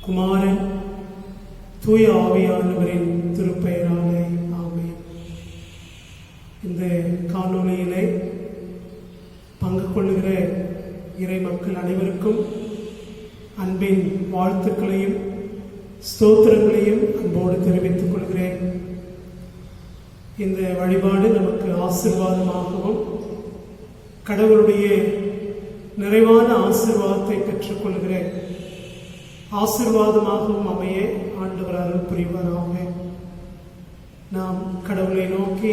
குமாரன் தூய ஆவியானவரின் திருப்பெயராலே ஆமென். இந்த காணொளியிலே பங்கு கொள்ளுகிற இறை மக்கள் அனைவருக்கும் அன்பின் வாழ்த்துக்களையும் ஸ்தோத்திரங்களையும் அன்போடு தெரிவித்துக் கொள்கிறேன். இந்த வழிபாடு நமக்கு ஆசீர்வாதமாகவும் கடவுளுடைய நிறைவான ஆசீர்வாதத்தை பெற்றுக்கொள்கிற ஆசீர்வாதமாகவும் அமைய ஆண்டவர் அருள் புரிவாராக. நாம் கடவுளை நோக்கி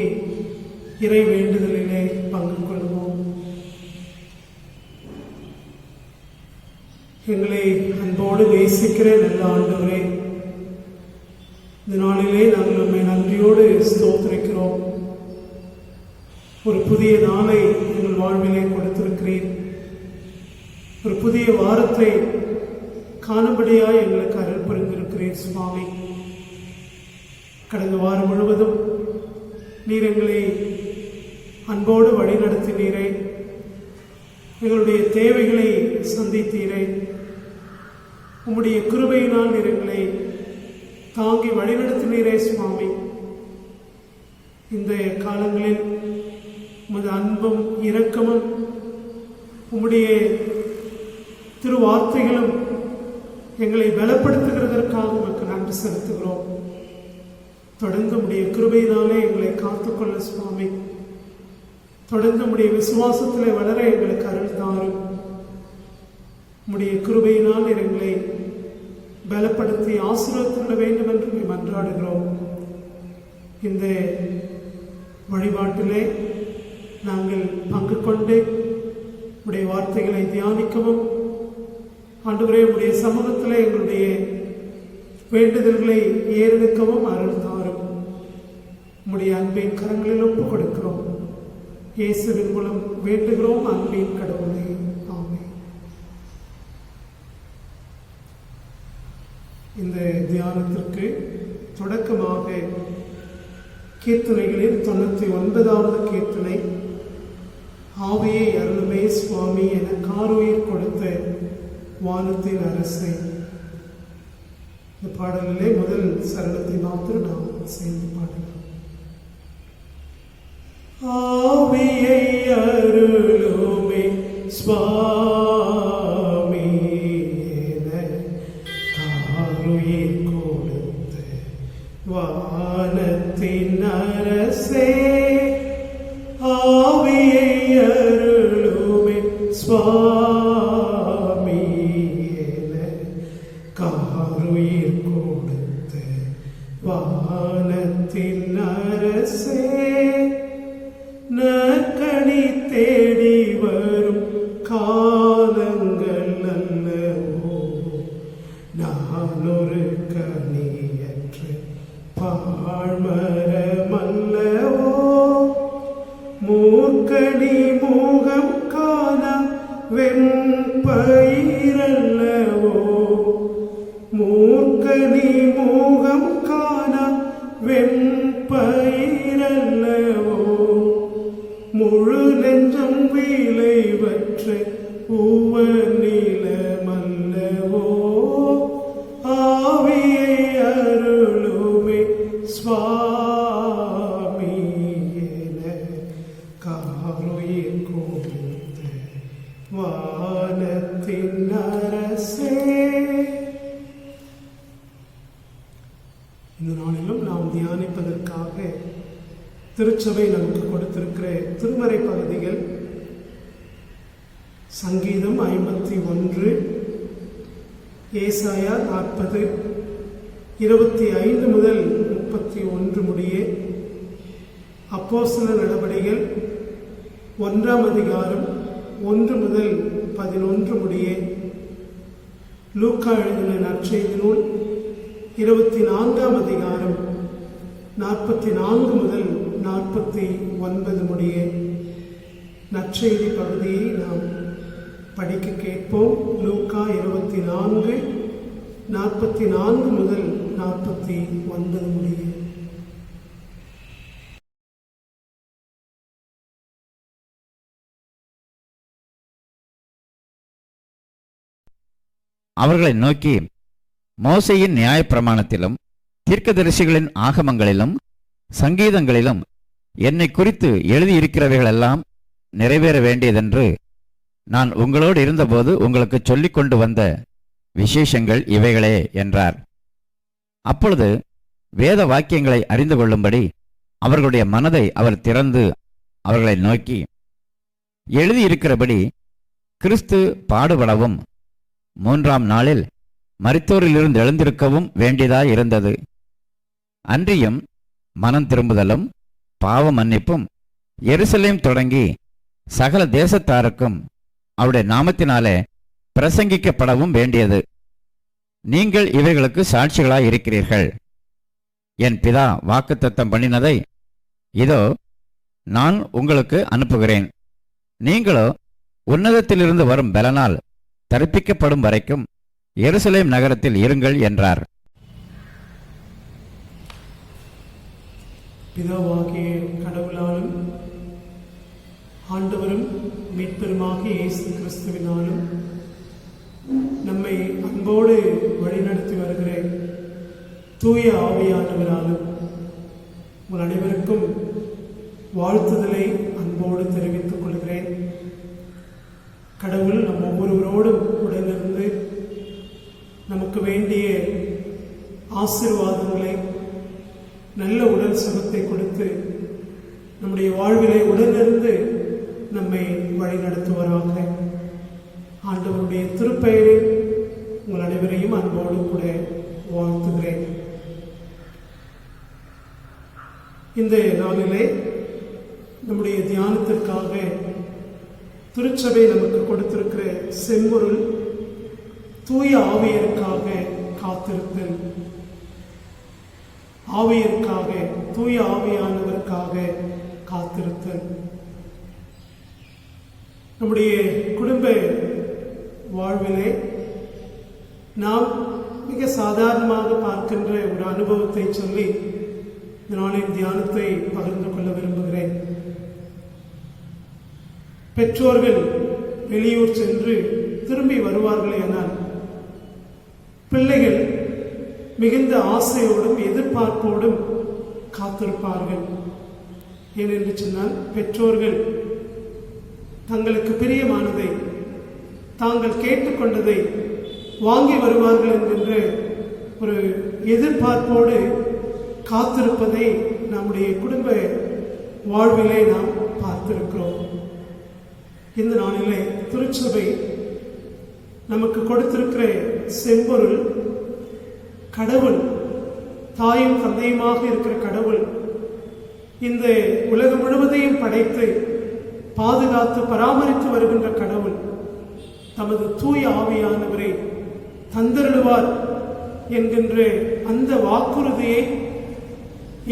இறை வேண்டுதலிலே பங்கு கொள்வோம். எங்களை அன்போடு நேசிக்கிற நல்ல ஆண்டவரே, இந்த நாளிலே நாங்கள் நம்மை நன்றியோடு ஸ்தோத்திரிக்கிறோம். ஒரு புதிய நாளை எங்கள் வாழ்விலே கொடுத்திருக்கிறேன். ஒரு புதிய வாரத்தை காணும்படியாய் எங்களுக்கு அருள் புரிந்திருக்கிறேன் சுவாமி. கடந்த வாரம் முழுவதும் நீர் எங்களை அன்போடு வழிநடத்தினீரே, எங்களுடைய தேவைகளை சந்தித்தீரே. உம்முடைய கிருபையினால் நீர் எங்களை தாங்கி வழிநடத்தினீரே சுவாமி. இந்த காலங்களில் உமது அன்பும் இரக்கமும் உம்முடைய திருவார்த்தைகளும் எங்களை பலப்படுத்துகிறதற்காக உமக்கு நன்றி செலுத்துகிறோம். தொடர்ந்து உம்முடைய கிருபையினாலே எங்களை காத்துக்கொள்ள சுவாமி. தொடர்ந்து உம்முடைய விசுவாசத்திலே வளர எங்களுக்கு அருள் தாரும். உம்முடைய கிருபையினால் எங்களை பலப்படுத்தி ஆசீர்வதிக்க வேண்டும் என்று மன்றாடுகிறோம். இந்த வழிபாட்டிலே நாங்கள் பங்கு கொண்டு உடைய வார்த்தைகளை தியானிக்கவும், ஆண்டவரே உடைய சமூகத்திலே எங்களுடைய வேண்டுதல்களை ஏறெடுக்கவும் அருள் தாரும். உம்முடைய அன்பின் கரங்களில் ஒப்புக் கொடுக்கிறோம். இயேசுவின் மூலம் வேண்டுகிறோம் அன்பின் கடவுளே, ஆமென். இந்த தியானத்திற்கு தொடக்கமாக கீர்த்தனைகளில் 99வது கீர்த்தனை, ஆவியை அருளுமே சுவாமி என காருயிர் கொடுத்த வானத்தின் அரசை. இந்த பாடலிலே முதல் சரணத்தை மாத்திரம் நாம் சேர்ந்து பாடலாம். ஆவியை அருளுமே சுவாமி என காருயிர் கொடுத்த வானத்தின் அரசே. ஆவியை அருளுமே சுவாமி என காருயிர் கொடுத்த வானத்தின் அரசே. நற்கனி தேடி வரும் காலங்கள் அல்லவோ, நான் ஒரு கனியற்ற பாழ்மரம் அல்லவோ. மூர்க்கனி மூகம் காண வெண்பயிரல்லவோ. மூர்க்கனி மூகம் காண வெண்பயிரல்லவோ. முழு நெஞ்சம் விளைவற்ற உவநிலமல்லவோ. ஆவியை அருளுமே சுவாமி என காருயிர் கொடுத்த வானத்தின் அரசே. இந்த நாளிலும் நாம் தியானிப்பதற்காக திருச்சபை நமக்கு கொடுத்திருக்கிற திருமறை பகுதிகள் சங்கீதம் 51, ஏசாயா 40, 25 முதல் 31 முடிய, அப்போஸ்தலர் நடபடிகள் 1ஆம் அதிகாரம் 1 முதல் 11 முடிய, லூக்கா எழுதின நற்செய்தி நூல் 24ஆம் அதிகாரம் 44 முதல் 49 முடிய நற்செய்தி பகுதியை நாம் படிக்க கேட்போம். லூக்கா 24, 44 முதல் 49 முடிய. அவர்களை நோக்கி, மோசேயின் நியாயப்பிரமாணத்திலும் தீர்க்கதரிசிகளின் ஆகமங்களிலும் சங்கீதங்களிலும் என்னை குறித்து எழுதியிருக்கிறவைகளெல்லாம் நிறைவேற வேண்டியதென்று நான் உங்களோடு இருந்தபோது உங்களுக்கு சொல்லிக் கொண்டு வந்த விசேஷங்கள் இவைகளே என்றார். அப்பொழுது வேத வாக்கியங்களை அறிந்து கொள்ளும்படி அவர்களுடைய மனதை அவர் திறந்து அவர்களை நோக்கி, எழுதியிருக்கிறபடி கிறிஸ்து பாடுபடவும் 3ஆம் நாளில் மரித்தோரிலிருந்து எழுந்திருக்கவும் வேண்டியதாயிருந்தது. அன்றியும் மனம் திரும்புதலும் பாவ மன்னிப்பும் எருசலேம் தொடங்கி சகல தேசத்தாருக்கும் அவருடைய நாமத்தினாலே பிரசங்கிக்கப்படவும் வேண்டியது. நீங்கள் இவைகளுக்கு சாட்சிகளாயிருக்கிறீர்கள். என் பிதா வாக்குத்தத்தம் பண்ணினதை இதோ நான் உங்களுக்கு அனுப்புகிறேன். நீங்களோ உன்னதத்திலிருந்து வரும் பலனால் தரிப்பிக்கப்படும் வரைக்கும் எருசலேம் நகரத்தில் இருங்கள் என்றார். பிதாவாகிய கடவுளாலும் ஆண்டவரும் மீட்பெருமாகிய இயேசு கிறிஸ்துவினாலும் நம்மை அன்போடு வழிநடத்தி வருகிற தூய ஆவியானவராலும் உங்கள் அனைவருக்கும் வாழ்த்துதலை அன்போடு தெரிவித்துக் கொள்கிறேன். கடவுள் நம் ஒவ்வொருவரோடும் உடனிருந்து நமக்கு வேண்டிய ஆசீர்வாதங்களை, நல்ல உடல் சுகத்தை கொடுத்து நம்முடைய வாழ்விலே உடனிருந்து நம்மை வழிநடத்துவராக. ஆண்டவருடைய திருப்பெயரில் உங்கள் அனைவரையும் அன்போடு கூட வாழ்த்துகிறேன். இந்த நாளிலே நம்முடைய தியானத்திற்காக திருச்சபை நமக்கு கொடுத்திருக்கிற செம்பொருள் தூய ஆவியருக்காக காத்திருத்தல். ஆவியருக்காக, தூய ஆவியானவருக்காக காத்திருத்தல். நம்முடைய குடும்ப வாழ்விலே நாம் மிக சாதாரணமாக பார்க்கின்ற ஒரு அனுபவத்தை சொல்லி இந்த நாளின் தியானத்தை பகிர்ந்து கொள்ள விரும்புகிறேன். பெற்றோர்கள் வெளியூர் சென்று திரும்பி வருவார்களே ஆனால் பிள்ளைகள் மிகுந்த ஆசையோடும் எதிர்பார்ப்போடும் காத்திருப்பார்கள். ஏனென்று சொன்னால், பெற்றோர்கள் தங்களுக்கு பிரியமானதை, தாங்கள் கேட்டுக்கொண்டதை வாங்கி வருவார்கள் என்கின்ற ஒரு எதிர்பார்ப்போடு காத்திருப்பதை நம்முடைய குடும்ப வாழ்விலே நாம் பார்த்திருக்கிறோம். இந்த நாளிலே திருச்சபை நமக்கு கொடுத்திருக்கிற செம்பொருள் கடவுள், தாயும் தந்தையுமாக இருக்கிற கடவுள் இந்த உலகம் முழுவதையும் படைத்து பாதுகாத்து பராமரித்து வருகின்ற கடவுள் தமது தூய ஆவியானவரை தந்தருளுவார் என்கின்ற அந்த வாக்குறுதியை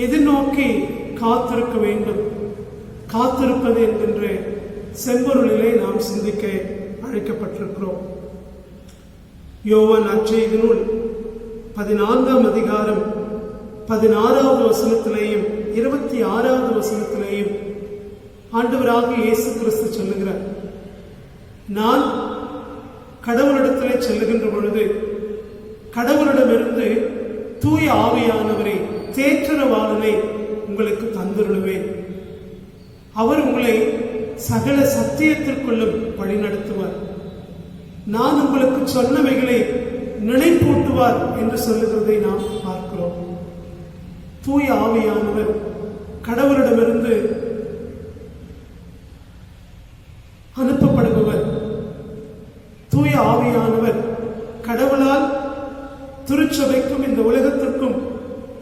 எதிர்நோக்கி காத்திருக்க வேண்டும். காத்திருப்பது என்கின்ற செம்பொருளிலே நாம் சிந்திக்க அழைக்கப்பட்டிருக்கிறோம். யோவான் நற்செய்தி நூல் 14ஆம் அதிகாரம் 16வது வசனத்திலேயும் 26வது வசனத்திலேயும் ஆண்டவராகிய இயேசு கிறிஸ்து சொல்லுகிறார், நான் கடவுளிடத்திலே செல்லுகின்ற பொழுது கடவுளிடமிருந்து தூய ஆவியானவரை, தேற்றரவாளனை உங்களுக்கு தந்துருளுவேன். அவர் உங்களை சகல சத்தியத்திற்குள்ளும் வழிநடத்துவார். நான் உங்களுக்கு சொன்னவைகளை நினைப்பூட்டுவார் என்று சொல்லுகிறதை நாம் பார்க்கிறோம். தூய ஆவியானவர் கடவுளிடமிருந்து அனுப்பப்படுபவர். தூய ஆவியானவர் கடவுளால் திருச்சபைக்கும் இந்த உலகத்திற்கும்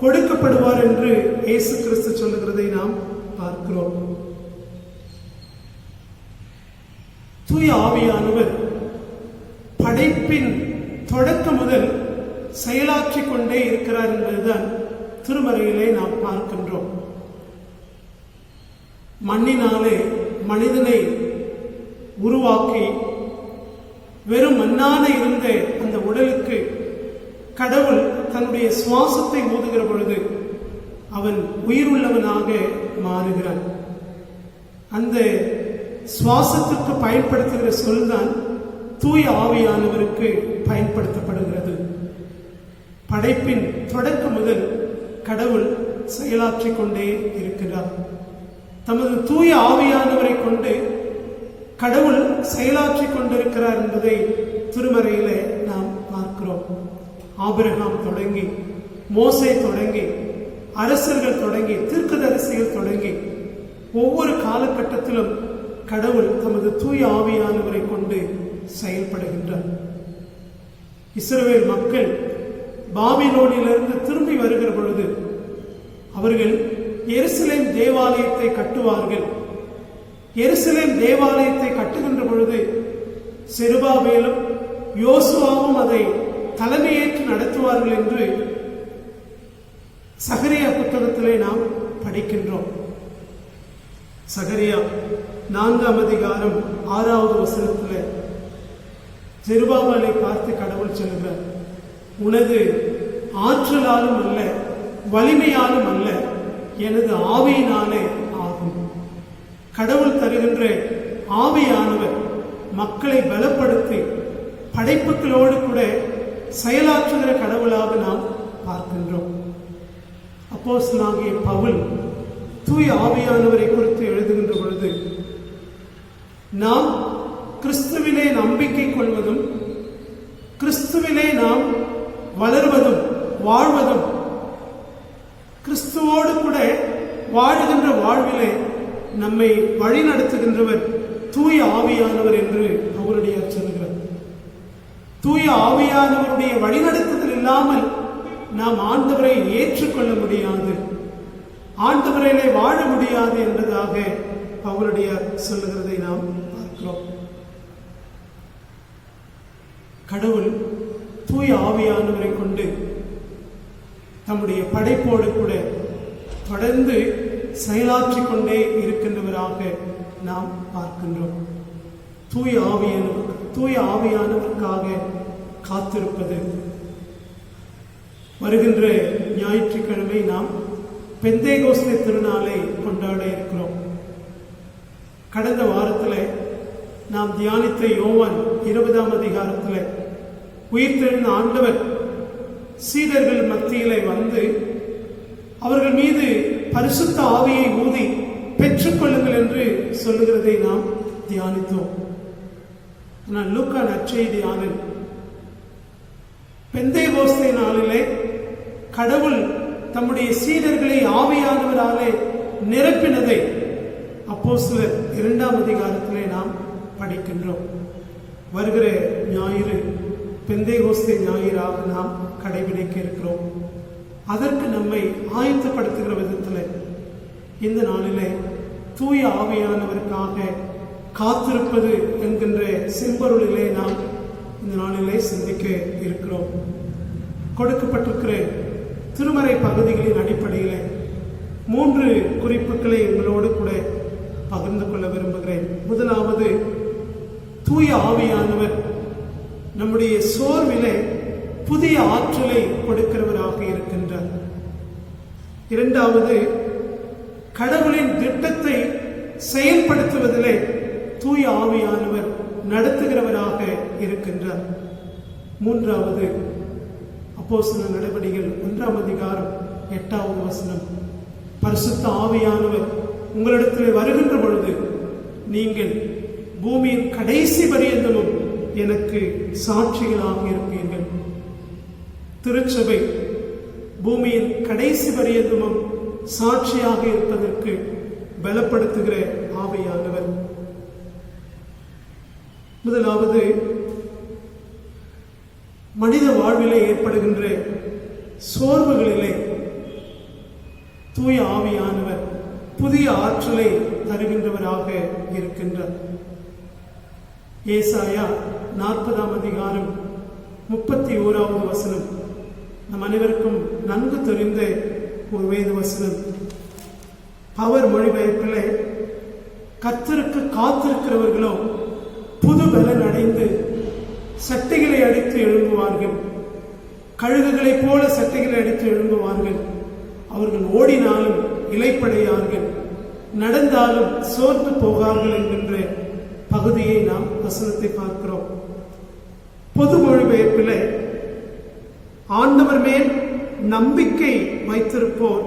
கொடுக்கப்படுவார் என்று இயேசு கிறிஸ்து சொல்லுகிறதை நாம் பார்க்கிறோம். தூய ஆவியானவர் படைப்பின் தொடக்கம் முதல் செயலாற்றிக் கொண்டே இருக்கிறார் என்பதுதான் திருமறையிலே நாம் பார்க்கின்றோம். மண்ணினாலே மனிதனை உருவாக்கி வெறும் மண்ணான இருந்த அந்த உடலுக்கு கடவுள் தன்னுடைய சுவாசத்தை ஊதுகிற பொழுது அவன் உயிருள்ளவனாக மாறுகிறான். அந்த சுவாசத்திற்கு பயன்படுத்துகிற சொல்தான் தூய ஆவியானவருக்கு பயன்படுத்தப்படுகிறது. படைப்பின் தொடக்கம் முதல் கடவுள் செயலாற்றிக் கொண்டே இருக்கிறார். தமது தூய ஆவியானவரை கொண்டு கடவுள் செயலாற்றிக் கொண்டிருக்கிறார் என்பதை திருமறையிலே நாம் பார்க்கிறோம். ஆபிரகாம் தொடங்கி, மோசே தொடங்கி, அரசர்கள் தொடங்கி, தீர்க்கதரிசிகள் தொடங்கி ஒவ்வொரு காலகட்டத்திலும் கடவுள் தமது தூய ஆவியானவரை கொண்டு செயல்படுகின்றார். இஸ்ரவேல் மக்கள் பாபிலோனிலிருந்து திரும்பி வருகிற பொழுது அவர்கள் எருசலேம் தேவாலயத்தை கட்டுவார்கள். எருசலேம் தேவாலயத்தை கட்டுகின்ற பொழுது செருபாபேலும் யோசுவாவும் அதை தலைமையேற்று நடத்துவார்கள் என்று சகரியா புத்தகத்திலே நாம் படிக்கின்றோம். சகரியா 4ஆம் அதிகாரம் 6வது வசனத்தில் செருபாபேலை பார்த்து கடவுள் சொல்கிறார், உனது ஆற்றலாலும் அல்ல, வலிமையாலும் அல்ல, எனது ஆவியினாலே ஆகும். கடவுள் தருகின்ற ஆவியானவர் மக்களை பலப்படுத்தி படைப்புகளோடு கூட செயலாற்றுகிற கடவுளாக நாம் பார்க்கின்றோம். அப்போஸ்தலனாகிய பவுல் தூய ஆவியானவரை குறித்து எழுதுகின்ற பொழுது, நாம் கிறிஸ்துவிலே நம்பிக்கை கொள்வதும் கிறிஸ்துவிலே நாம் வளர்வதும் வாழ்வதும் கிறிஸ்துவோடு கூட வாழுகின்ற வாழ்விலே நம்மை வழிநடத்துகின்றவர் தூய ஆவியானவர் என்று அவருடைய சொல்கிறார். தூய ஆவியானவருடைய வழிநடத்துதல் இல்லாமல் நாம் ஆண்டவரை ஏற்றுக்கொள்ள முடியாது, ஆண்டவரையிலே வாழ முடியாது என்பதாக அவருடைய சொல்லுகிறதை நாம் பார்க்கிறோம். கடவுள் தூய ஆவியானவரை கொண்டு தம்முடைய படைப்போடு கூட தொடர்ந்து செயலாற்றிக் கொண்டே இருக்கின்றவராக நாம் பார்க்கின்றோம். தூய ஆவியானவருக்காக காத்திருப்பது. வருகின்ற ஞாயிற்றுக்கிழமை நாம் பெந்தேகோஸ்தே திருநாளை கொண்டாட இருக்கிறோம். கடந்த வாரத்தில் நாம் தியானித்த யோவான் 20ஆம் அதிகாரத்தில் உயிர்த்தெழுந்த ஆண்டவர் சீடர்கள் மத்தியிலே வந்து அவர்கள் மீது பரிசுத்த ஆவியை ஊதி பெற்றுக்கொள்ளுங்கள் என்று சொல்லுகிறதை நாம் தியானித்தோம். ஆனால் லூக்கா நற்செய்தியாளர் பெந்தேகோஸ்தே நாளிலே கடவுள் தம்முடைய சீடர்களை ஆவியானவராலே நிரப்பினதை அப்போஸ்தலர் 2ஆம் அதிகாரத்திலே நாம் படிக்கின்றோம். வருகிற ஞாயிறு பெந்தேகோஸ்தே ஞாயிறாக நாம் கடைபிடிக்க இருக்கிறோம். அதற்கு நம்மை ஆயத்தப்படுத்துகிற விதத்தில் இந்த நாளிலே தூய ஆவியானவருக்காக காத்திருப்பது என்கின்ற செம்பொருளிலே நாம் இந்த நாளிலே சிந்திக்க இருக்கிறோம். கொடுக்கப்பட்டிருக்கிற திருமறை பகுதிகளின் அடிப்படையில் 3 குறிப்புகளை உங்களோடு கூட பகிர்ந்து கொள்ள விரும்புகிறேன். முதலாவது, தூய ஆவியானவர் நம்முடைய சோர்விலே புதிய ஆற்றலை கொடுக்கிறவராக இருக்கின்றார். இரண்டாவது, கடவுளின் திட்டத்தை செயல்படுத்துவதிலே தூய ஆவியானவர் நடத்துகிறவராக இருக்கின்றார். மூன்றாவது, அப்போஸ்தலர் நடவடிக்கைகள் 1ஆம் அதிகாரம் 8வது வசனம், பரிசுத்த ஆவியானவர் உங்களிடத்தில் வருகின்ற பொழுது நீங்கள் பூமியின் கடைசி பரியந்தமும் எனக்கு சாட்சிகளாக இருப்பீர்கள். திருச்சபை பூமியின் கடைசி பரியந்தமும் சாட்சியாக இருப்பதற்கு பலப்படுத்துகிற ஆவியானவர். முதலாவது, மனித வாழ்விலே ஏற்படுகின்ற சோர்வுகளிலே தூய ஆவியானவர் புதிய ஆற்றலை தருகின்றவராக இருக்கின்றார். ஏசாயா 40ஆம் அதிகாரம் 31வது வசனம் நம் அனைவருக்கும் நன்கு தெரிந்த ஒரு வேத வசனம். பவர் மொழிபெயர்ப்பிலே, கர்த்தருக்கு காத்திருக்கிறவர்களோ புது பலன் அடைந்து சட்டைகளை அடித்து எழும்புவார்கள், கழுகுகளைப் போல சட்டைகளை அடித்து எழும்புவார்கள். அவர்கள் ஓடினாலும் இளைப்படையார்கள், நடந்தாலும் சோர்ந்து போகார்கள் என்கின்ற பகுதியை நாம் வசனத்தை பார்க்கிறோம். பொது மொழிபெயர்ப்பில் ஆண்டவர் மேல் நம்பிக்கை வைத்திருப்போர்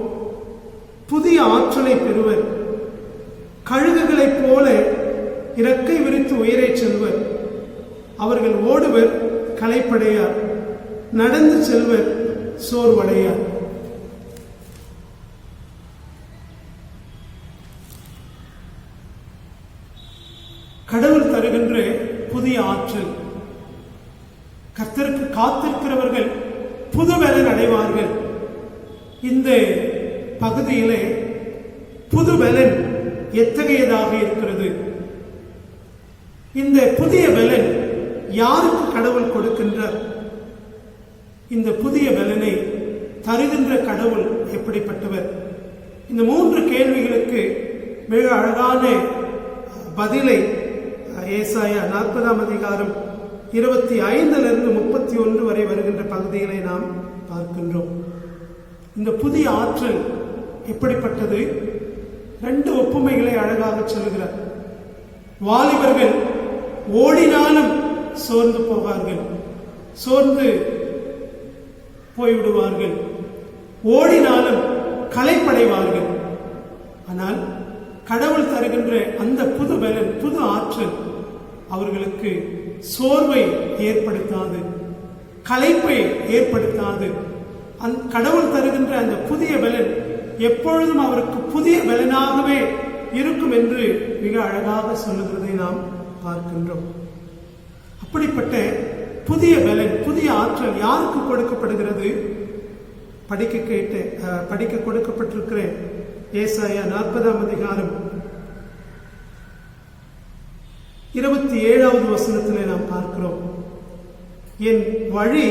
புதிய ஆற்றலை பெறுவர். கழுகுகளைப் போல இறக்கை விரித்து உயரே செல்வர். அவர்கள் ஓடுவர், களைப்படையார். நடந்து செல்வர், சோர்வடையார். கடவுள் தருகின்ற புதிய ஆற்றல். கர்த்தருக்கு காத்திருக்கிறவர்கள் புது பலன் அடைவார்கள். இந்த பகுதியிலே புது பலன் எத்தகையதாக இருக்கிறது? இந்த புதிய பலன் யாருக்கு கடவுள் கொடுக்கின்றார்? இந்த புதிய பலனை தருகின்ற கடவுள் எப்படிப்பட்டவர்? இந்த 3 கேள்விகளுக்கு மிக அழகான பதிலை ஏசாயா 40ஆம் அதிகாரம் 25 31 வரை வருகின்ற பகுதிகளை நாம் பார்க்கின்றோம். இந்த புதிய ஆற்றல் எப்படிப்பட்டது? 2 ஒப்புமைகளை அழகாக சொல்கிறார். வாலிபர்கள் ஓடினாலும் சோர்ந்து போவார்கள், சோர்ந்து போய்விடுவார்கள். ஓடினாலும் களைப்படைவார்கள். ஆனால் கடவுள் தருகின்ற அந்த புது பலன், புது ஆற்றல் அவர்களுக்கு சோர்வை ஏற்படுத்தாது, களைப்பை ஏற்படுத்தாது. கடவுள் தருகின்ற அந்த புதிய பலன் எப்பொழுதும் அவருக்கு புதிய பலனாகவே இருக்கும் என்று மிக அழகாக சொல்லுகிறதை நாம் பார்க்கின்றோம். அப்படிப்பட்ட புதிய பலன், புதிய ஆற்றல் யாருக்கு கொடுக்கப்படுகிறது? படிக்க கொடுக்கப்பட்டிருக்கிற ஏசாயா 40ஆம் அதிகாரம் 27வது வசனத்திலே நாம் பார்க்கிறோம். என் வழி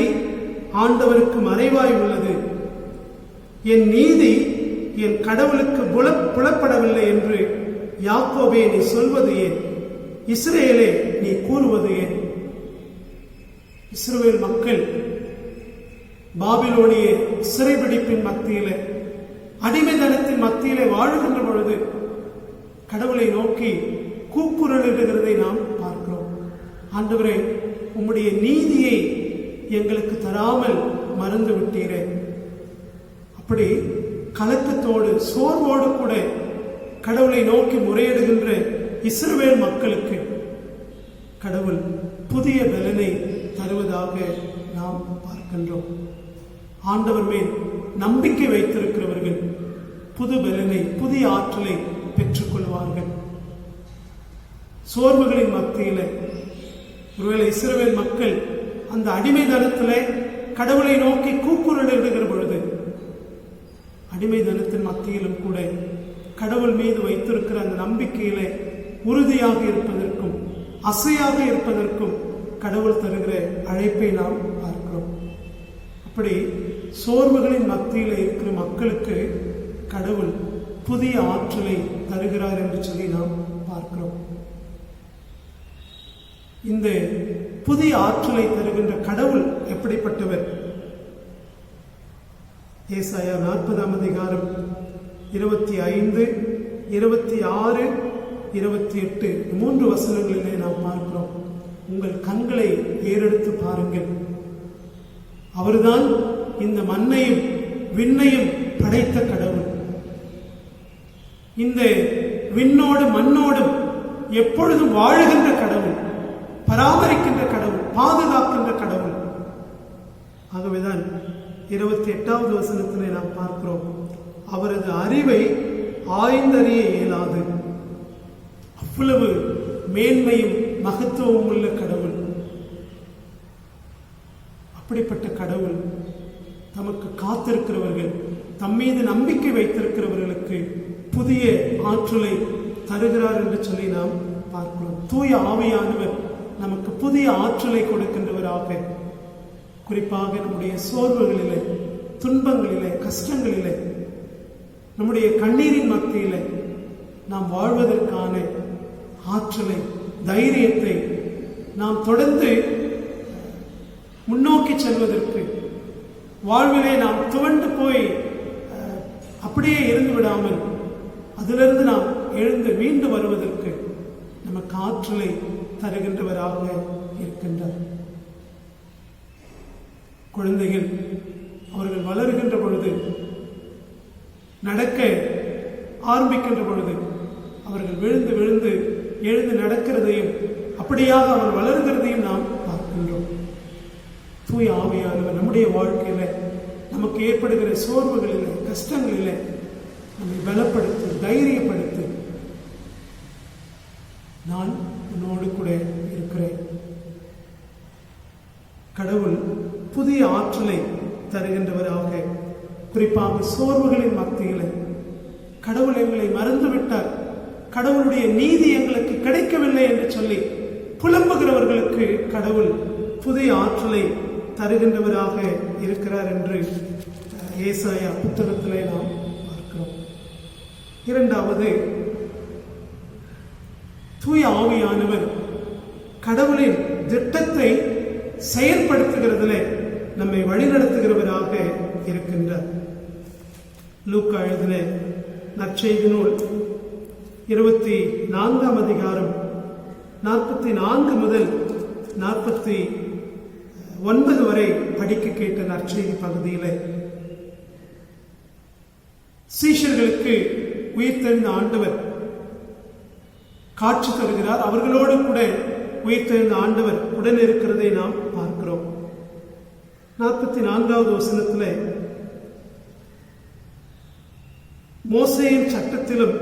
ஆண்டவருக்கு மறைவாய் உள்ளது, என் நீதி என் கடவுளுக்கு புலப்படவில்லை என்று யாக்கோபே நீ சொல்வது ஏன்? இஸ்ரவேலே நீ கூறுவது ஏன்? இஸ்ரவேல் மக்கள் பாபிலோனிய சிறைபிடிப்பின் மத்தியிலே, அடிமைத்தனத்தின் மத்தியிலே வாழுகின்ற பொழுது கடவுளை நோக்கி கூக்குரலிடுகிறதை நாம் பார்க்கிறோம். ஆண்டவரே, உம்முடைய நீதியை எங்களுக்கு தராமல் மறந்து விட்டீரே. அப்படி கலக்கத்தோடு சோர்வோடு கூட கடவுளை நோக்கி முறையிடுகின்ற இஸ்ரவேல் மக்களுக்கு கடவுள் புதிய பலனை தருவதாக நாம் பார்க்கின்றோம். ஆண்டவர் மேல் நம்பிக்கை வைத்திருக்கிறவர்கள் புது பலனை, புதிய ஆற்றலை பெற்றுக் கொள்வார்கள். சோர்வுகளின் மத்தியில ஒருவேளை இஸ்ரவேல் மக்கள் அந்த அடிமைத்தனத்திலே கடவுளை நோக்கி கூக்குரலிடுகிற பொழுது, அடிமைத்தனத்தின் மத்தியிலும் கூட கடவுள் மீது வைத்திருக்கிற அந்த நம்பிக்கையிலே உறுதியாக இருப்பதற்கும் அசையாக இருப்பதற்கும் கடவுள் தருகிற அழைப்பை நாம் பார்க்கிறோம். அப்படி சோர்வுகளின் மத்தியில் இருக்கிற மக்களுக்கு கடவுள் புதிய ஆற்றலை தருகிறார் என்று சொல்லி நாம் பார்க்கிறோம். இந்த புதிய ஆற்றலை தருகின்ற கடவுள் எப்படிப்பட்டவர்? ஏசாயா 40ஆம் அதிகாரம் 25, 26, 28 3 வசனங்களிலே நாம் பார்க்கிறோம். உங்கள் கண்களை ஏறெடுத்து பாருங்கள், அவர்தான் இந்த மண்ணையும் விண்ணையும் படைத்த கடவுள். இந்த விண்ணோடு மண்ணோடும் எப்பொழுதும் வாழுகின்ற கடவுள், பராமரிக்கின்ற கடவுள், பாதுகாக்கின்ற கடவுள். ஆகவேதான் 28வது வசனத்திலே நாம் பார்க்கிறோம், அவரது அறிவை ஆய்ந்தறிய இயலாது. அவ்வளவு மேன்மையும் மகத்துவம் உள்ள கடவுள். அப்படிப்பட்ட கடவுள் தமக்கு காத்திருக்கிறவர்கள், தம்மீது நம்பிக்கை வைத்திருக்கிறவர்களுக்கு புதிய ஆற்றலை தருகிறார் என்று சொல்லி நாம் பார்க்கிறோம். தூய ஆவியானவர் நமக்கு புதிய ஆற்றலை கொடுக்கின்றவராக, குறிப்பாக நம்முடைய சோர்வுகளிலே, துன்பங்களிலே, கஷ்டங்களிலே, நம்முடைய கண்ணீரின் மத்தியிலே நாம் வாழ்வதற்கான ஆற்றலை, தைரியத்தை, நாம் தொடர்ந்து முன்னோக்கி செல்வதற்கு, வாழ்விலே நாம் துவண்டு போய் அப்படியே இருந்து விடாமல் அதிலிருந்து நாம் எழுந்து மீண்டு வருவதற்கு நமக்கு ஆற்றலை தருகின்றவராக இருக்கின்றார். குழந்தைகள் அவர்கள் வளருகின்ற பொழுது, நடக்க ஆரம்பிக்கின்ற பொழுது அவர்கள் விழுந்து விழுந்து எழுந்து நடக்கிறதையும் அப்படியாக அவர் வளர்கிறதையும் நாம் பார்க்கின்றோம். தூய ஆவியானவர் நம்முடைய வாழ்க்கையில நமக்கு ஏற்படுகிற சோர்வுகளில், கஷ்டங்களில் நம்மை பலப்படுத்து, தைரியப்படுத்து. நான் உன்னோடு கூட இருக்கிறேன். கடவுள் புதிய ஆற்றலை தருகின்றவராக, குறிப்பாக சோர்வுகளின் மத்தியில் கடவுள் எங்களை மறந்துவிட்டார், கடவுளுடைய நீதி எங்களுக்கு கிடைக்கவில்லை என்று சொல்லி புலம்புகிறவர்களுக்கு கடவுள் புதிய ஆற்றலை தருகின்றவராக இருக்கிறார் என்று ஏசாயா புத்தகத்திலே நாம் பார்க்கிறோம். இரண்டாவது, தூய ஆவியானவர் கடவுளின் திட்டத்தை செயல்படுத்துகிறதிலே நம்மை வழிநடத்துகிறவராக இருக்கின்றார். லூக்கா எழுதின நற்செய்தி நூல் 24ஆம் அதிகாரம் 44 முதல் 49 வரை படிக்க கேட்ட நற்செய்தி பகுதியில் சீஷர்களுக்கு உயிர்த்தெழுந்த ஆண்டவர் காட்சி தருகிறார். அவர்களோடு கூட உயிர்த்தெழுந்த ஆண்டவர் உடன் இருக்கிறதை நாம் பார்க்கிறோம். 44வது வசனத்தில், மோசேயின் சட்டத்திலும்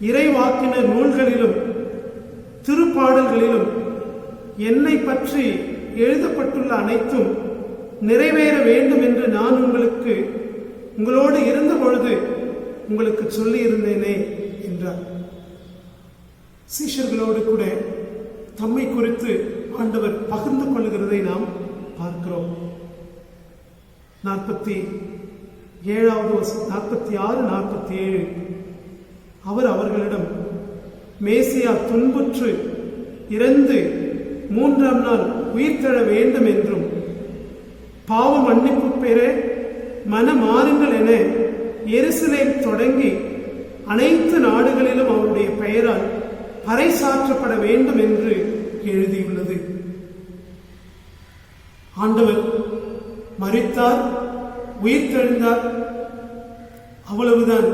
இறைவாக்கினர் நூல்களிலும் திருப்பாடல்களிலும் என்னை பற்றி எழுதப்பட்டுள்ள அனைத்தும் நிறைவேற வேண்டும் என்று நான் உங்களோடு இருந்த பொழுது உங்களுக்கு சொல்லி இருந்தேனே என்றார். சீஷர்களோடு கூட தம்மை குறித்து ஆண்டவர் பகிர்ந்து கொள்ளுகிறதை நாம் பார்க்கிறோம். 46-47 அவர் அவர்களிடம், மேசியா துன்புற்று இறந்து 3ஆம் நாள் உயிர்த்தெழ வேண்டும் என்றும், பாவ மன்னிப்பு பெற மனமாறுங்கள் என எருசலேம் தொடங்கி அனைத்து நாடுகளிலும் அவருடைய பெயரால் பறைசாற்றப்பட வேண்டும் என்று எழுதியுள்ளது. ஆண்டவர் மரித்தார், உயிர்த்தெழுந்தார், அவ்வளவுதான்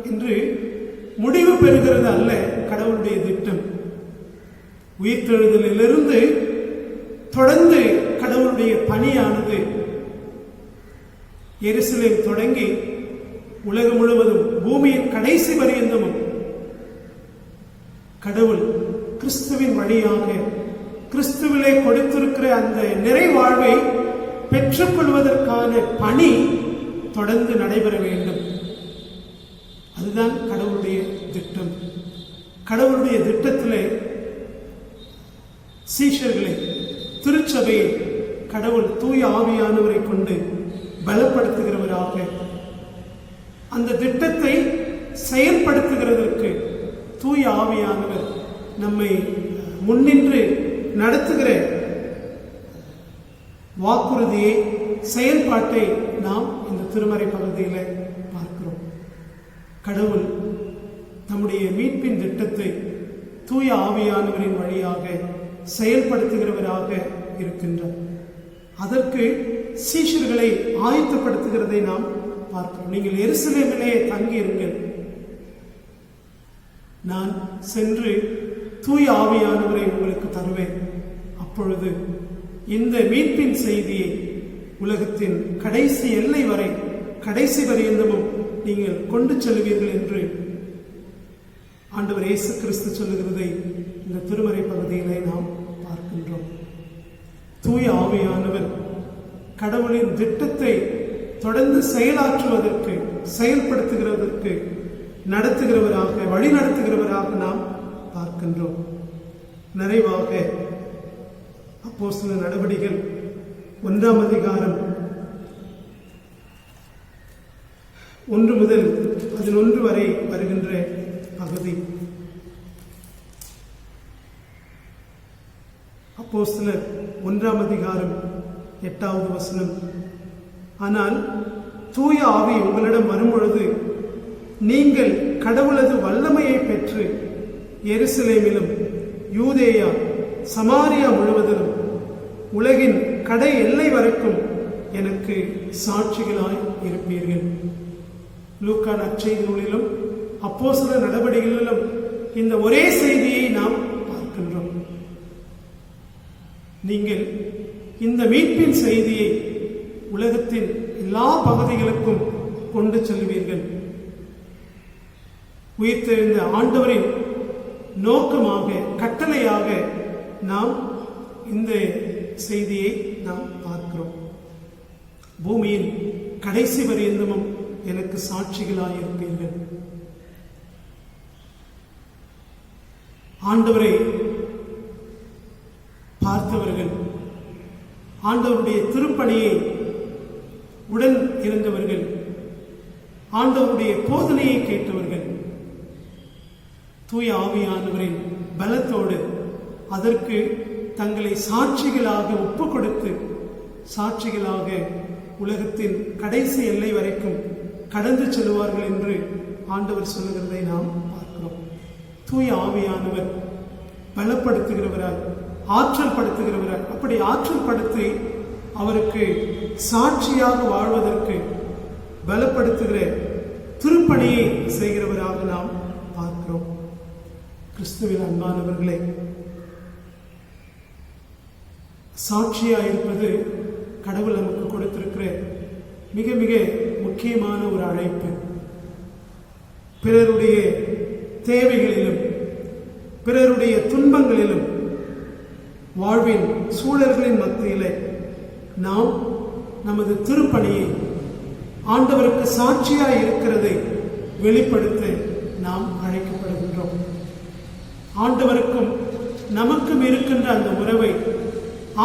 என்று முடிவு பெறுகிறது அல்ல கடவுளுடைய திட்டம். உயிர்த்தெழுதலிலிருந்து தொடர்ந்து கடவுளுடைய பணியானது எருசலேம் தொடங்கி உலகம் முழுவதும், பூமியின் கடைசி பரியந்தமும் கடவுள் கிறிஸ்துவின் வழியாக கிறிஸ்துவிலே கொடுத்திருக்கிற அந்த நிறைவாழ்வை பெற்றுக்கொள்வதற்கான பணி தொடர்ந்து நடைபெற வேண்டும். அதுதான் கடவுளுடைய திட்டம். கடவுளுடைய திட்டத்திலே சீஷர்களை, திருச்சபையை கடவுள் தூய ஆவியானவரை கொண்டு பலப்படுத்துகிறவராக, அந்த திட்டத்தை செயல்படுத்துகிறதற்கு தூய ஆவியானவர் நம்மை முன்னின்று நடத்துகிற வாக்குறுதியை, செயல்பாட்டை நாம் இந்த திருமறை பகுதியில் பார்க்கிறோம். கடவுள் தம்முடைய மீட்பின் திட்டத்தை தூய ஆவியானவரின் வழியாக செயல்படுத்துகிறவராக இருக்கின்றார். அதற்கு சீஷர்களை ஆயத்தப்படுத்துகிறதை நாம் பார்க்கிறோம். நீங்கள் எருசலேமிலே தங்கியிருங்கள், நான் சென்று தூய ஆவியானவரை உங்களுக்கு தருவேன். அப்பொழுது இந்த மீட்பின் செய்தியை உலகத்தின் கடைசி எல்லை வரை, கடைசி பரியந்தமும் நீங்கள் கொண்டு செல்வீர்கள் என்று ஆண்டவர் இயேசு கிறிஸ்து சொல்லுகிறதை இந்த திருமறை பகுதியிலே நாம் பார்க்கின்றோம். தூய ஆவியானவர் கடவுளின் திட்டத்தை தொடர்ந்து செயலாற்றுவதற்கு, செயல்படுத்துகிறதற்கு நடத்துகிறவராக, வழி நடத்துகிறவராக நாம் பார்க்கின்றோம். நிறைவாக அப்போஸ்தலர் நடவடிக்கைகள் 1ஆம் அதிகாரம் 1 முதல் 11 வரை வருகின்ற பகுதி. அப்போஸ்தலர் 1ஆம் அதிகாரம் 8வது வசனம். ஆனால் தூய ஆவி உங்களிடம் வரும்பொழுது நீங்கள் கடவுளது வல்லமையை பெற்று எருசலேமிலும் யூதேயா சமாரியா முழுவதிலும் உலகின் கடை எல்லை வரைக்கும் எனக்கு சாட்சிகளாய் இருப்பீர்கள். லூக்கா நற்செய்தி நூலிலும் அப்போஸ்தலர் நடவடிக்கைகளிலும் இந்த ஒரே செய்தியை நாம் பார்க்கின்றோம். நீங்கள் இந்த மீட்பின் செய்தியை உலகத்தின் எல்லா பகுதிகளுக்கும் கொண்டு செல்வீர்கள். உயிர்த்தெழுந்த ஆண்டவரின் நோக்கமாக, கட்டளையாக நாம் இந்த செய்தியை நாம் பார்க்கிறோம். பூமியின் கடைசி பரியந்தமும் எனக்கு சாட்சிகளாயிருப்பீர்கள். ஆண்டவரை பார்த்தவர்கள், ஆண்டவருடைய திருப்பணியை உடன் இருந்தவர்கள், ஆண்டவருடைய போதனையை கேட்டவர்கள், தூய ஆவியானவரின் பலத்தோடு அதற்கு தங்களை சாட்சிகளாக ஒப்பு கொடுத்து சாட்சிகளாக உலகத்தின் கடைசி எல்லை வரைக்கும் கடந்து செல்வார்கள் என்று ஆண்டவர் சொல்லுகிறதை நாம் பார்க்கிறோம். தூய ஆவியானவர் பலப்படுத்துகிறவராய், ஆற்றல் படுத்துகிறவராய், அப்படி ஆற்றல் படுத்தி அவருக்கு சாட்சியாக வாழ்வதற்கு பலப்படுத்துகிற திருப்பணியை செய்கிறவராக நாம் பார்க்கிறோம். கிறிஸ்துவின் அன்பானவர்களே, சாட்சியாயிருப்பது கடவுள் நமக்கு கொடுத்திருக்கிற மிக மிக முக்கியமான ஒரு அழைப்பு. பிறருடைய தேவைகளிலும் பிறருடைய துன்பங்களிலும் வாழ்வின் சூழல்களின் மத்தியிலே நாம் நமது திருப்பணியை, ஆண்டவருக்கு சாட்சியாய் இருக்கிறதை வெளிப்படுத்த நாம் அழைக்கப்படுகின்றோம். ஆண்டவருக்கும் நமக்கும் இருக்கின்ற அந்த உறவை,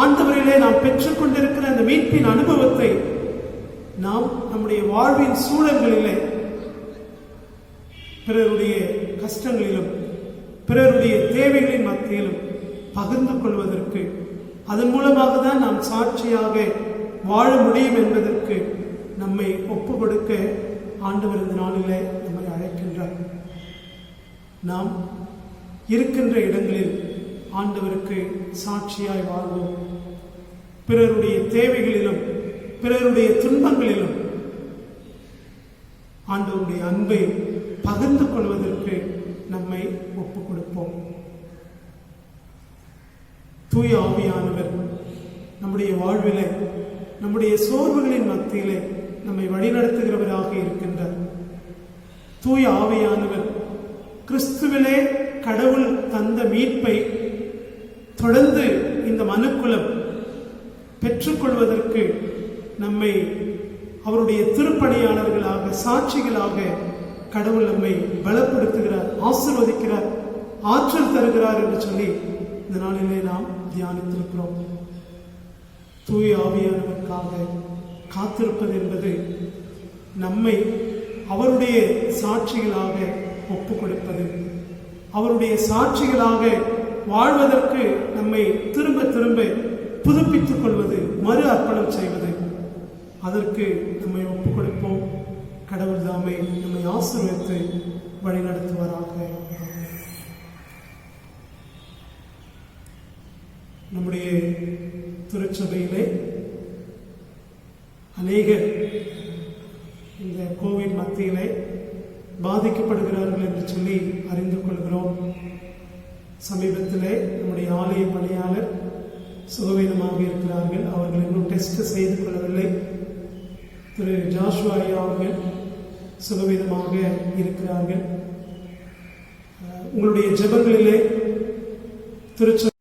ஆண்டவரிலே நாம் பெற்றுக்கொண்டிருக்கிற அந்த மீட்பின் அனுபவத்தை நாம் நம்முடைய வாழ்வின் சூழல்களிலே பிறருடைய கஷ்டங்களிலும் பிறருடைய தேவைகளின் மத்தியிலும் பகிர்ந்து கொள்வதற்கு, அதன் மூலமாக தான் நாம் சாட்சியாக வாழ முடியும் என்பதற்கு நம்மை ஒப்பு கொடுக்க ஆண்டவர் இந்த நாளிலே நம்மை அழைக்கின்றார். நாம் இருக்கின்ற இடங்களில் ஆண்டவருக்கு சாட்சியாய் வாழ்வோம். பிறருடைய தேவைகளிலும் பிறருடைய துன்பங்களிலும் ஆண்டவருடைய அன்பை பகிர்ந்து கொள்வதற்கு நம்மை ஒப்புக் கொடுப்போம். தூய ஆவியானவர் நம்முடைய வாழ்விலே, நம்முடைய சோர்வுகளின் மத்தியிலே நம்மை வழிநடத்துகிறவராக இருக்கின்றார். தூய ஆவியானவர் கிறிஸ்துவிலே கடவுள் தந்த மீட்பை தொடர்ந்து இந்த மனுக்குலம் பெற்றுக்கொள்வதற்கு நம்மை அவருடைய திருப்பணியாளர்களாக, சாட்சிகளாக கடவுள் நம்மை பலப்படுத்துகிறார், ஆசீர்வதிக்கிறார், ஆற்றல் தருகிறார் என்று சொல்லி இந்த நாளிலே நாம் தியானித்திருக்கிறோம். தூய ஆவியானவருக்காக காத்திருப்பது என்பது நம்மை அவருடைய சாட்சிகளாக ஒப்பு கொடுப்பது, அவருடைய சாட்சிகளாக வாழ்வதற்கு நம்மை திரும்ப திரும்ப புதுப்பித்துக் கொள்வது, மறு அர்ப்பணம் செய்வது. அதற்கு நம்மை ஒப்புக் கொடுப்போம். கடவுள் தாமே நம்மை ஆசீர்வதித்து வழிநடத்துவாராக. நம்முடைய திருச்சபையிலே அநேகர் இந்த கோவிட் மத்தியிலே பாதிக்கப்படுகிறார்கள் என்று சொல்லி அறிந்து கொள்கிறோம். சமீபத்திலே நம்முடைய ஆலய பணியாளர் சுகவீனமாக இருக்கிறார்கள். அவர்கள் இன்னும் டெஸ்ட் செய்து கொள்ளவில்லை. திரு ஜாஷுவா ஐயா அவர்கள் சுகவீனமாக இருக்கிறார்கள். உங்களுடைய ஜெபங்களிலே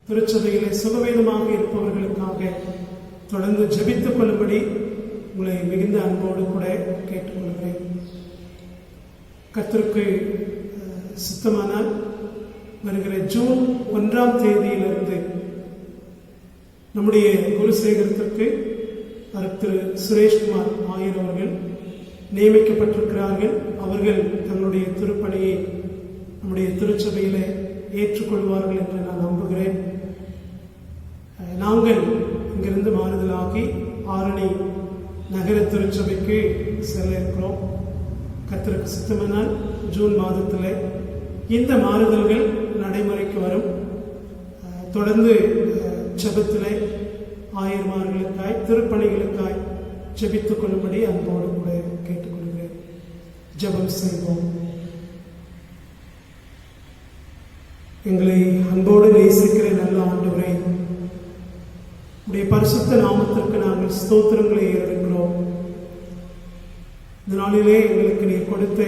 திருச்சபையிலே சுகவீனமாக இருப்பவர்களுக்காக தொடர்ந்து ஜெபித்துக் கொள்ளும்படி உங்களை மிகுந்த அன்போடு கூட கேட்டுக்கொள்கிறேன். கர்த்தருக்கு சுத்தமானால் வருகிற ஜூன் 1ஆம் தேதியிலிருந்து நம்முடைய குருசேகரத்திற்கு திரு சுரேஷ்குமார் ஆயர் அவர்கள் நியமிக்கப்பட்டிருக்கிறார்கள். அவர்கள் தங்களுடைய திருப்பணியை நம்முடைய திருச்சபையிலே ஏற்றுக்கொள்வார்கள் என்று நான் நம்புகிறேன். நாங்கள் இங்கிருந்து மாறுதலாகி ஆரணி நகர திருச்சபைக்கு செல்ல இருக்கிறோம். கர்த்தருக்கு சுத்தமானால் ஜூன் மாதத்தில் இந்த மாறுதல்கள் நடைமுறைக்கு வரும். தொடர்ந்து ஜெபத்திலே ஆயர்மார்களுக்காய், திருப்பணிகளுக்காய் ஜெபித்துக் கொள்ளும்படி அன்போடு கூட கேட்டுக்கொள்கிறேன். ஜெபம் செய்வோம். எங்களை அன்போடு நேசிக்கிற நல்ல ஆண்டவரே, உடைய பரிசுத்த நாமத்திற்கு நாங்கள் ஸ்தோத்திரங்களை ஏறெடுக்கிறோம். இந்த நாளிலே எங்களுக்கு நீர் கொடுத்த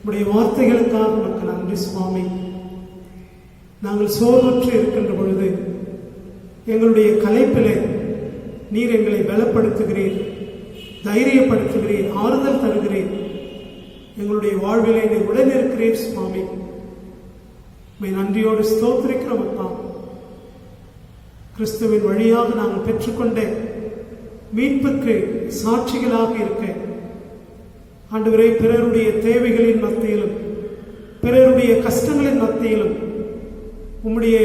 உடைய வார்த்தைகளுக்காக நமக்கு நன்றி சுவாமி. நாங்கள் சோர்வற்று இருக்கின்ற பொழுது எங்களுடைய கலைப்பிலே நீர் எங்களை பலப்படுத்துகிறீர், தைரியப்படுத்துகிறீர், ஆறுதல் தருகிறீர். எங்களுடைய வாழ்விலே நீர் உடன் இருக்கிறீர் சுவாமி. நன்றியோடு ஸ்தோத்திரிக்கிறோம் அப்பா. கிறிஸ்துவின் வழியாக நாங்கள் பெற்றுக்கொண்ட மீட்புக்கு சாட்சிகளாக இருக்க ஆண்டவரே, பிறருடைய தேவைகளின் மத்தியிலும் பிறருடைய கஷ்டங்களின் மத்தியிலும் உம்முடைய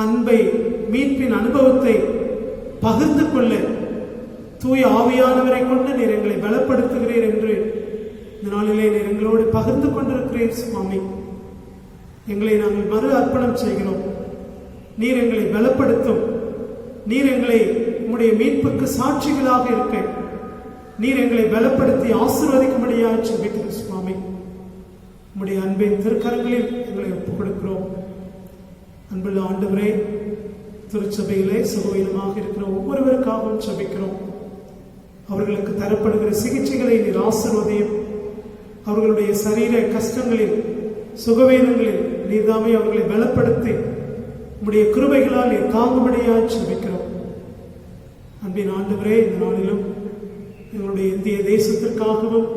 அன்பை, மீட்பின் அனுபவத்தை பகிர்ந்து கொள்ள தூய ஆவியானவரை கொண்டு நீர் எங்களை பலப்படுத்துகிறீர் என்று இந்த நாளிலே நீர் எங்களோடு பகிர்ந்து கொண்டிருக்கிறீர் சுவாமி. எங்களை நாங்கள் மறு அர்ப்பணம் செய்கிறோம். நீர் எங்களை பலப்படுத்தும். நீர் எங்களை உம்முடைய மீட்புக்கு சாட்சிகளாக இருக்க நீர் எங்களை பலப்படுத்தி ஆசீர்வதிக்கும்படியாக ஜெபிக்கிறோம் சுவாமி. உம்முடைய அன்பின் திருக்கரங்களில் எங்களை ஒப்புக் கொடுக்கிறோம். அன்புள்ள ஆண்டவரே, திருச்சபையிலே சுகவீனமாக இருக்கிற ஒவ்வொருவருக்காகவும் ஜெபிக்கிறோம். அவர்களுக்கு தரப்படுகிற சிகிச்சைகளை நீர் ஆசீர்வதியும். அவர்களுடைய சரீர கஷ்டங்களில், சுகவீனங்களில் நீர்தாமே அவர்களை பலப்படுத்தி உம்முடைய கிருபைகளால் நீர் தாங்கும்படியாக ஜெபிக்கிறோம். அன்பின் ஆண்டவரே, இந்த நாளிலும் எங்களுடைய இந்திய தேசத்திற்காகவும்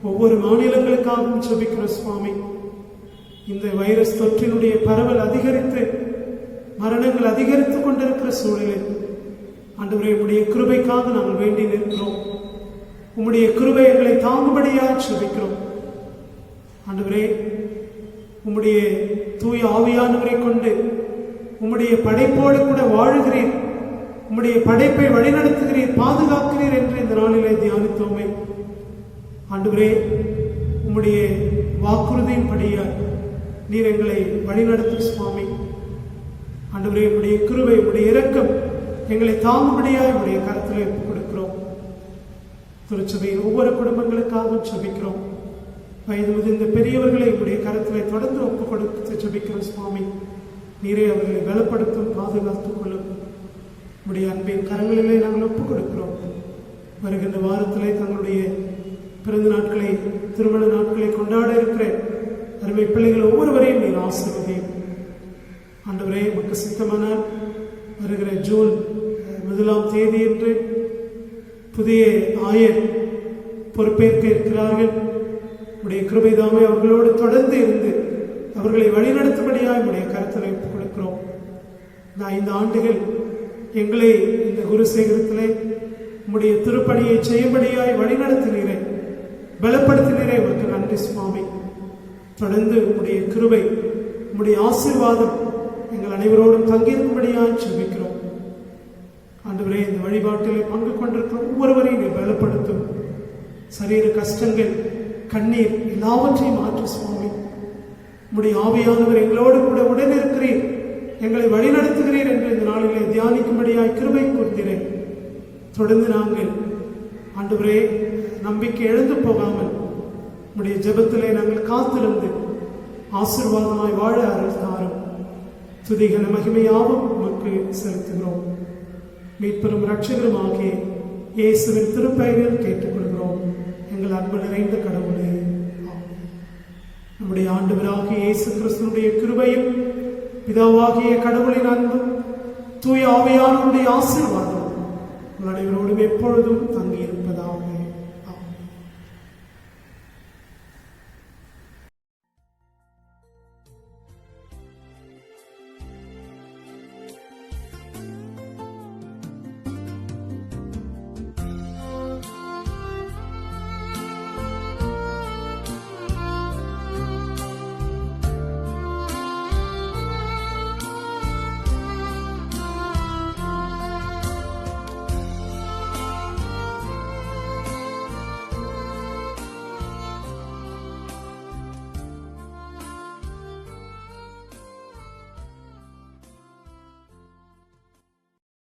ஒவ்வொரு மாநிலங்களுக்காகவும் ஜெபிக்கிறோம் சுவாமி. இந்த வைரஸ் தொற்றினுடைய பரவல் அதிகரித்து மரணங்கள் அதிகரித்துக் கொண்டிருக்கிற சூழலில் ஆண்டவரே, உம்முடைய கிருபைக்காக நாங்கள் வேண்டி நிற்கிறோம். உம்முடைய கிருபை எங்களை தாங்கும்படியாக ஜெபிக்கிறோம். ஆண்டவரே, உம்முடைய தூய ஆவியானவரை கொண்டு உம்முடைய படைப்போடு கூட வாழுகிறீர், உம்முடைய படைப்பை வழிநடத்துகிறீர், பாதுகாக்கிறீர் என்று இந்த நாளிலே தியானித்தோமே. ஆண்டவரே, உம்முடைய வாக்குறுதியின் படியாய் நீர் எங்களை வழிநடத்தும் சுவாமி. ஆண்டவரே, உம்முடைய கிருபை, உம்முடைய இரக்கம் எங்களை தாங்கும்படியாய் உம்முடைய கரத்திலே ஒப்புக் கொடுக்கிறோம். திருச்சபையின் ஒவ்வொரு குடும்பங்களுக்காகவும் ஜெபிக்கிறோம். வயது முதிர்ந்த பெரியவர்களை உடைய கரத்திலே தொடர்ந்து ஒப்புக் கொடுத்து ஜெபிக்கிறோம் சுவாமி. நீரே அவர்களை பலப்படுத்தும், பாதுகாத்துக் கொள்ளும். உடைய அன்பின் கரங்களிலே நாங்கள் ஒப்புக் கொடுக்கிறோம். வருகின்ற வாரத்திலே தங்களுடைய பிறந்த நாட்களை, திருமண நாட்களை கொண்டாட இருக்கிற அருமை பிள்ளைகள் ஒவ்வொருவரையும் நீர் ஆசீர்வதியும். ஆண்டவரே, உமக்கு சித்தமானால் வருகிற ஜூன் 1 என்று புதிய ஆயர் பொறுப்பேற்க இருக்கிறார்கள். உடைய கிருபைதாமே அவர்களோடு தொடர்ந்து இருந்து அவர்களை வழிநடத்தும்படியாக உடைய கருத்தரை ஒப்புக் கொடுக்கிறோம். இந்த 5 ஆண்டுகள் எங்களை இந்த குருசேகரத்திலே உம்முடைய திருப்பணியை செய்யும்படியாய் வழிநடத்தினீரே, பலப்படுத்தினீரே. உமக்கு நன்றி சுவாமி. தொடர்ந்து உம்முடைய கிருபை, உம்முடைய ஆசீர்வாதம் எங்கள் அனைவரோடும் தங்கியிருக்கும்படியாக ஜெபிக்கிறோம். ஆண்டவரே, இந்த வழிபாட்டிலே பங்கு கொண்டிருக்கிற ஒவ்வொருவரையும் நீர் பலப்படுத்தும். சரீர கஷ்டங்கள், கண்ணீர் எல்லாவற்றையும் மாற்று சுவாமி. உம்முடைய ஆவியானவர் எங்களோடு கூட உடன் இருக்கிறீர், எங்களை வழிநடத்துகிறீர் என்று இந்த நாளிலே தியானிக்கும்படியாய் கிருபை கூர்கிறேன். தொடர்ந்து நாங்கள் ஆண்டவரே நம்பிக்கை எழுந்து போகாமல் உம்முடைய ஜெபத்திலே நாங்கள் காத்திருந்து ஆசீர்வாதமாய் வாழ அருள் தாரும். துதிகன மகிமையாவும் உமக்கு செலுத்துகிறோம். மீட்பெரும் இரட்சகரும் ஆகிய இயேசுவின் திருப்பெயரில் கேட்டுக்கொள்கிறோம் எங்கள் அன்பு நிறைந்த கடவுளே. நம்முடைய ஆண்டவராகிய இயேசு கிறிஸ்துவினுடைய கிருபையும், பிதாவாகிய கடவுளின் அன்பும், தூய ஆவியானவருடைய ஆசீர்வாதம் உங்கள் அனைவரோடும் எப்பொழுதும் தங்கியிருப்பதாக.